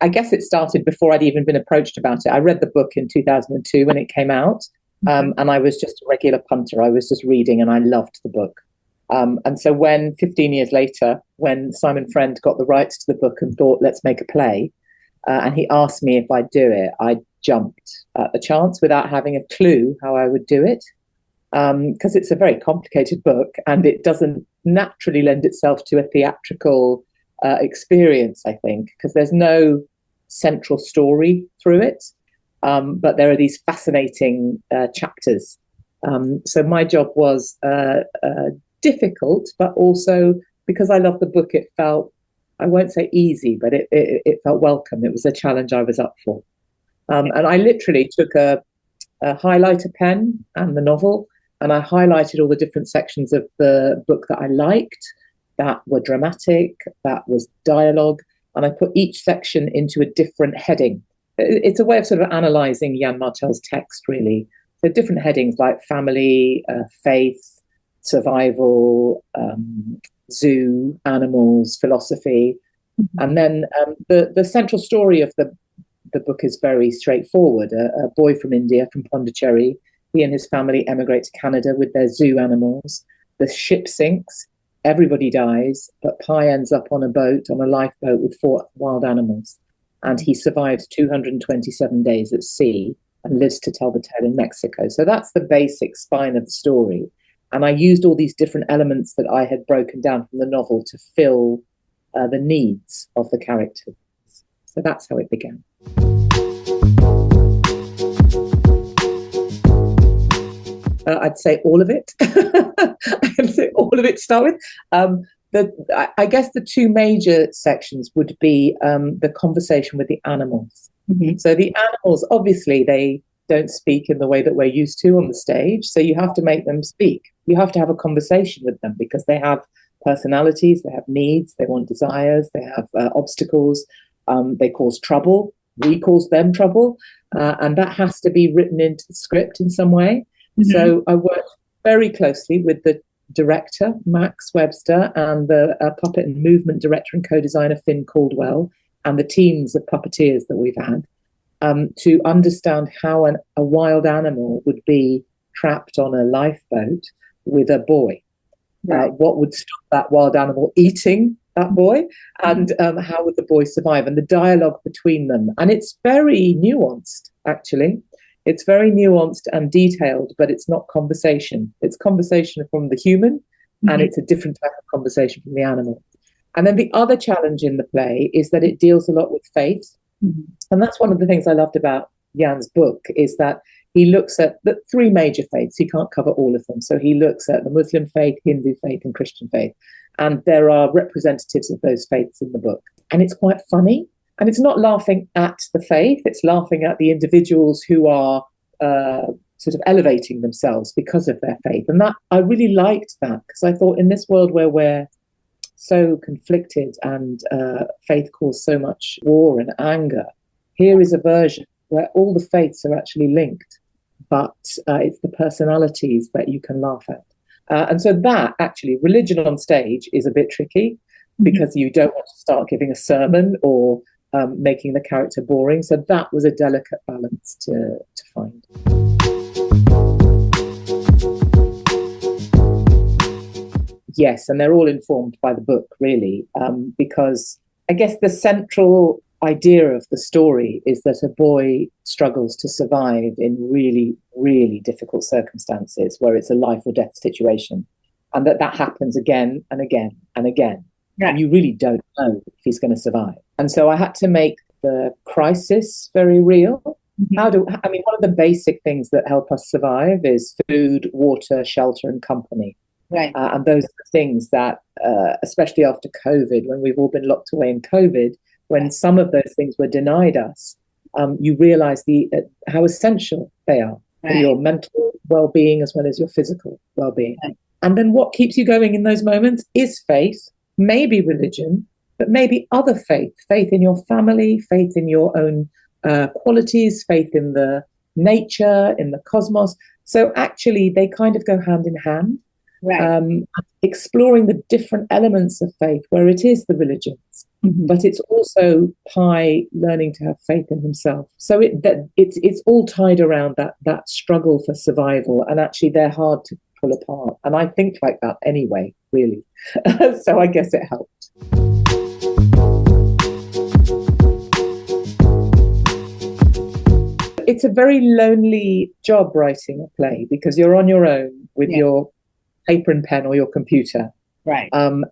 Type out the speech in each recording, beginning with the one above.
guess it started before I'd even been approached about it. I read the book in 2002 when it came out, and I was just a regular punter. I was just reading, and I loved the book. And so when 15 years later, when Simon Friend got the rights to the book and thought, let's make a play, and he asked me if I'd do it, I jumped at the chance without having a clue how I would do it, because it's a very complicated book and it doesn't naturally lend itself to a theatrical experience, I think, because there's no central story through it, but there are these fascinating chapters. So my job was difficult, but also because I loved the book, it felt, I won't say easy, but it felt welcome. It was a challenge I was up for. And I literally took a highlighter pen and the novel, and I highlighted all the different sections of the book that I liked, that were dramatic, that was dialogue, and I put each section into a different heading. It's a way of sort of analysing Yann Martel's text, really. So different headings like family, faith, survival, zoo, animals, philosophy. And then the central story of the book is very straightforward. A boy from India, from Pondicherry, he and his family emigrate to Canada with their zoo animals. The ship sinks, everybody dies, but Pi ends up on a boat, on a lifeboat with 4 wild animals. And he survives 227 days at sea and lives to tell the tale in Mexico. So that's the basic spine of the story. And I used all these different elements that I had broken down from the novel to fill the needs of the characters. So that's how it began. I'd say all of it. I'd say all of it to start with. I guess the 2 major sections would be the conversation with the animals. So the animals, obviously, they don't speak in the way that we're used to on the stage. So you have to make them speak. You have to have a conversation with them because they have personalities, they have needs, they want desires, they have obstacles, they cause trouble, we cause them trouble, and that has to be written into the script in some way. So I worked very closely with the director, Max Webster, and the puppet and movement director and co-designer, Finn Caldwell, and the teams of puppeteers that we've had, to understand how a wild animal would be trapped on a lifeboat with a boy. Right. What would stop that wild animal eating that boy, and how would the boy survive, and the dialogue between them. And it's very nuanced, actually. It's very nuanced and detailed, but it's not conversation. It's conversation from the human, and it's a different type of conversation from the animal. And then the other challenge in the play is that it deals a lot with faith. And that's one of the things I loved about Yann's book, is that he looks at the 3 major faiths. He can't cover all of them. So he looks at the Muslim faith, Hindu faith, and Christian faith. And there are representatives of those faiths in the book. And it's quite funny. And it's not laughing at the faith. It's laughing at the individuals who are sort of elevating themselves because of their faith. And that, I really liked that, because I thought in this world where we're so conflicted and faith caused so much war and anger, here is a version where all the faiths are actually linked, but it's the personalities that you can laugh at. And so that actually, religion on stage is a bit tricky, because you don't want to start giving a sermon or making the character boring. So that was a delicate balance to find. Yes, and they're all informed by the book, really, because I guess the central idea of the story is that a boy struggles to survive in really, really difficult circumstances where it's a life or death situation, and that happens again and again and again. Yeah. And you really don't know if he's going to survive. And so I had to make the crisis very real. One of the basic things that help us survive is food, water, shelter, and company. Right. And those are the things that, especially after COVID, when we've all been locked away in COVID, when some of those things were denied us, you realize how essential they are for your mental well-being as well as your physical well-being. Right. And then what keeps you going in those moments is faith, maybe religion, but maybe other faith in your family, faith in your own qualities, faith in the nature, in the cosmos. So actually, they kind of go hand in hand. um, exploring the different elements of faith, where it is the religions, but it's also Pi learning to have faith in himself. So it's all tied around that struggle for survival, and actually they're hard to pull apart. And I think like that anyway, really. So I guess it helped. It's a very lonely job writing a play, because you're on your own with your paper and pen or your computer, and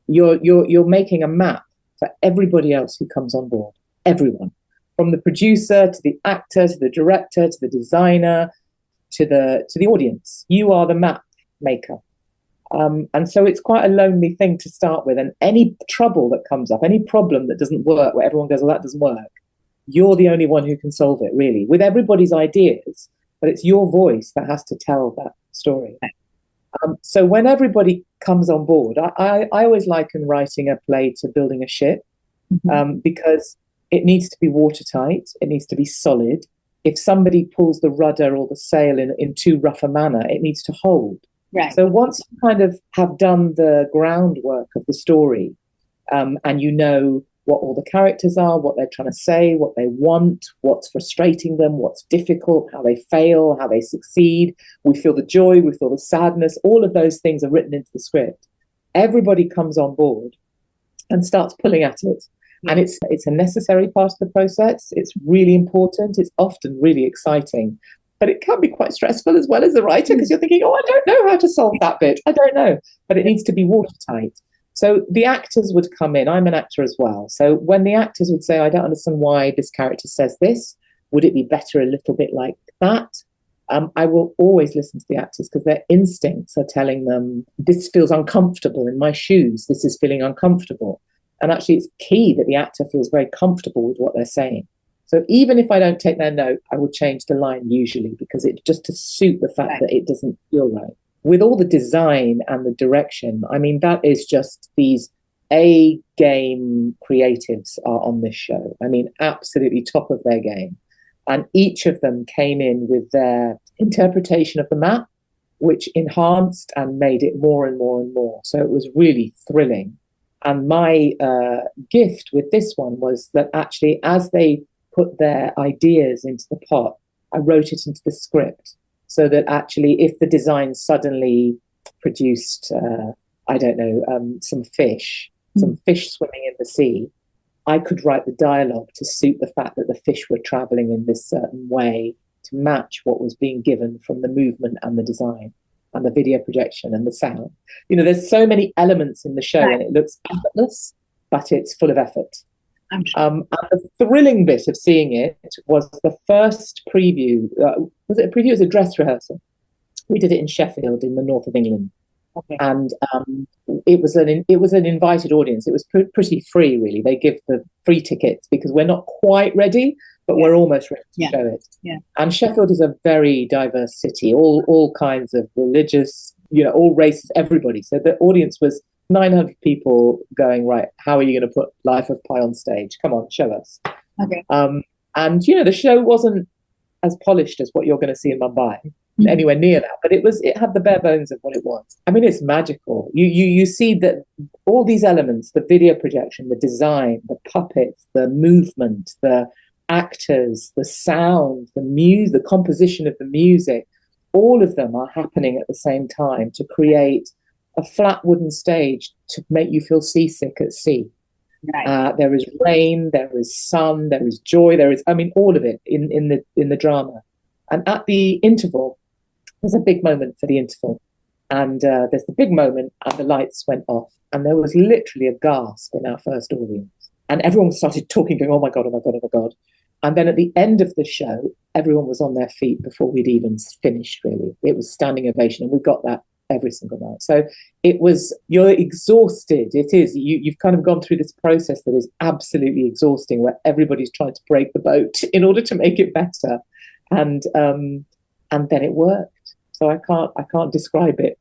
you're making a map for everybody else who comes on board. Everyone, from the producer to the actor to the director to the designer to the audience. You are the map maker, and so it's quite a lonely thing to start with. And any trouble that comes up, any problem that doesn't work, where everyone goes, "Well, that doesn't work," you're the only one who can solve it, really, with everybody's ideas, but it's your voice that has to tell that story. So when everybody comes on board, I always liken writing a play to building a ship, because it needs to be watertight, it needs to be solid. If somebody pulls the rudder or the sail in too rough a manner, it needs to hold. So once you kind of have done the groundwork of the story, and you know what all the characters are, what they're trying to say, what they want, what's frustrating them, what's difficult, how they fail, how they succeed. We feel the joy, we feel the sadness. All of those things are written into the script. Everybody comes on board and starts pulling at it. And it's a necessary part of the process. It's really important. It's often really exciting. But it can be quite stressful as well as the writer, because you're thinking, oh, I don't know how to solve that bit. I don't know. But it needs to be watertight. So the actors would come in. I'm an actor as well. So when the actors would say, I don't understand why this character says this, would it be better a little bit like that? I will always listen to the actors, because their instincts are telling them, this feels uncomfortable in my shoes. This is feeling uncomfortable. And actually, it's key that the actor feels very comfortable with what they're saying. So even if I don't take their note, I will change the line usually, because it's just to suit the fact that it doesn't feel right. With all the design and the direction, I mean, that is just these A-game creatives are on this show. I mean, absolutely top of their game. And each of them came in with their interpretation of the map, which enhanced and made it more and more and more. So it was really thrilling. And my gift with this one was that actually, as they put their ideas into the pot, I wrote it into the script. So that actually, if the design suddenly produced, some fish swimming in the sea, I could write the dialogue to suit the fact that the fish were traveling in this certain way to match what was being given from the movement and the design and the video projection and the sound. You know, there's so many elements in the show, and it looks effortless, but it's full of effort. And the thrilling bit of seeing it was the first preview. Was it a preview? It was a dress rehearsal. We did it in Sheffield, in the north of England, and it was an invited audience. It was pretty free, really. They give the free tickets because we're not quite ready, but we're almost ready to show it. And Sheffield is a very diverse city, all kinds of religious, all races, everybody. So the audience was 900 people going, right, how are you going to put Life of Pi on stage? Come on, show us. And, the show wasn't as polished as what you're going to see in Mumbai, anywhere near that. But it had the bare bones of what it was. I mean, it's magical. You see that all these elements, the video projection, the design, the puppets, the movement, the actors, the sound, the music, the composition of the music, all of them are happening at the same time to create a flat wooden stage to make you feel seasick at sea. There is rain, there is sun, there is joy, all of it in the drama. And at the interval, there's a big moment for the interval. And there's the big moment, and the lights went off. And there was literally a gasp in our first audience. And everyone started talking, going, oh my God, oh my God, oh my God. And then at the end of the show, everyone was on their feet before we'd even finished, really. It was standing ovation, and we got that every single night. So you're exhausted. It is. You've kind of gone through this process that is absolutely exhausting, where everybody's trying to break the boat in order to make it better. And then it worked. So I can't describe it.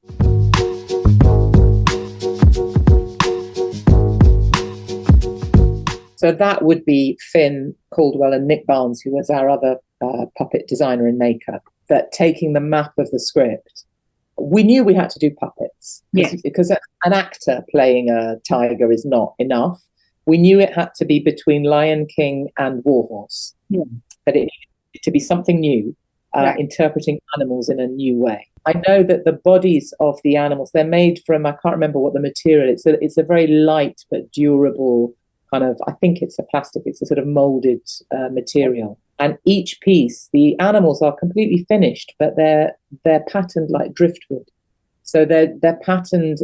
So that would be Finn Caldwell and Nick Barnes, who was our other puppet designer and maker, that taking the map of the script we knew we had to do puppets. Yes. Because an actor playing a tiger is not enough. We knew it had to be between Lion King and Warhorse. Yeah. That it needed to be something new, Right. interpreting animals in a new way. I know that the bodies of the animals, they're made from, I can't remember what the material is. It's a very light but durable kind of, I think it's a plastic, it's a sort of molded material. And each piece, the animals are completely finished, but they're patterned like driftwood. So they're patterned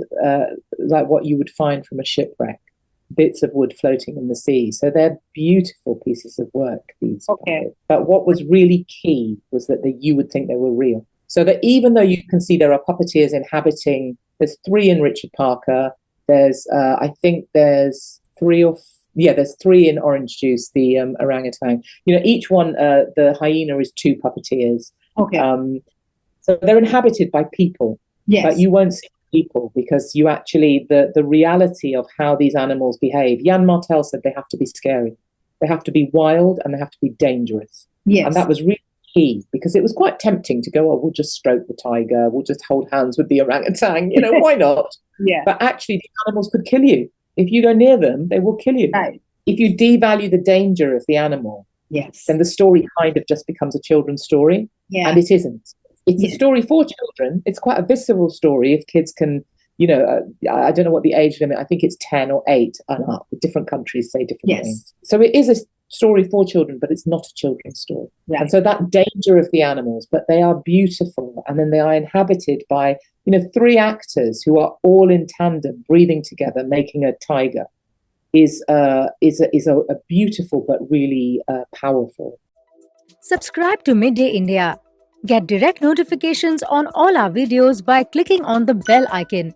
like what you would find from a shipwreck, bits of wood floating in the sea. So they're beautiful pieces of work, these. Okay. But what was really key was that you would think they were real. So that even though you can see there are puppeteers inhabiting, there's 3 in Richard Parker. There's, I think there's 3 there's 3 in Orange Juice, the orangutan. You know, each one, the hyena is 2 puppeteers. Okay. So they're inhabited by people. Yes. But you won't see people because you actually, the reality of how these animals behave. Yann Martel said they have to be scary. They have to be wild and they have to be dangerous. Yes. And that was really key because it was quite tempting to go, oh, we'll just stroke the tiger, we'll just hold hands with the orangutan, you know, why not? Yeah. But actually the animals could kill you. If you go near them, they will kill you. Right. If you devalue the danger of the animal, yes, then the story kind of just becomes a children's story. Yeah. And it isn't. It's a story for children. It's quite a visceral story if kids can, you know, I don't know what the age limit, I think it's 10 or 8 and up. Different countries say different things. So it is a story for children, but it's not a children's story. Right. And so that danger of the animals, but they are beautiful. And then they are inhabited by, you know, 3 actors who are all in tandem, breathing together, making a tiger is a beautiful but really powerful. Subscribe to Midday India. Get direct notifications on all our videos by clicking on the bell icon.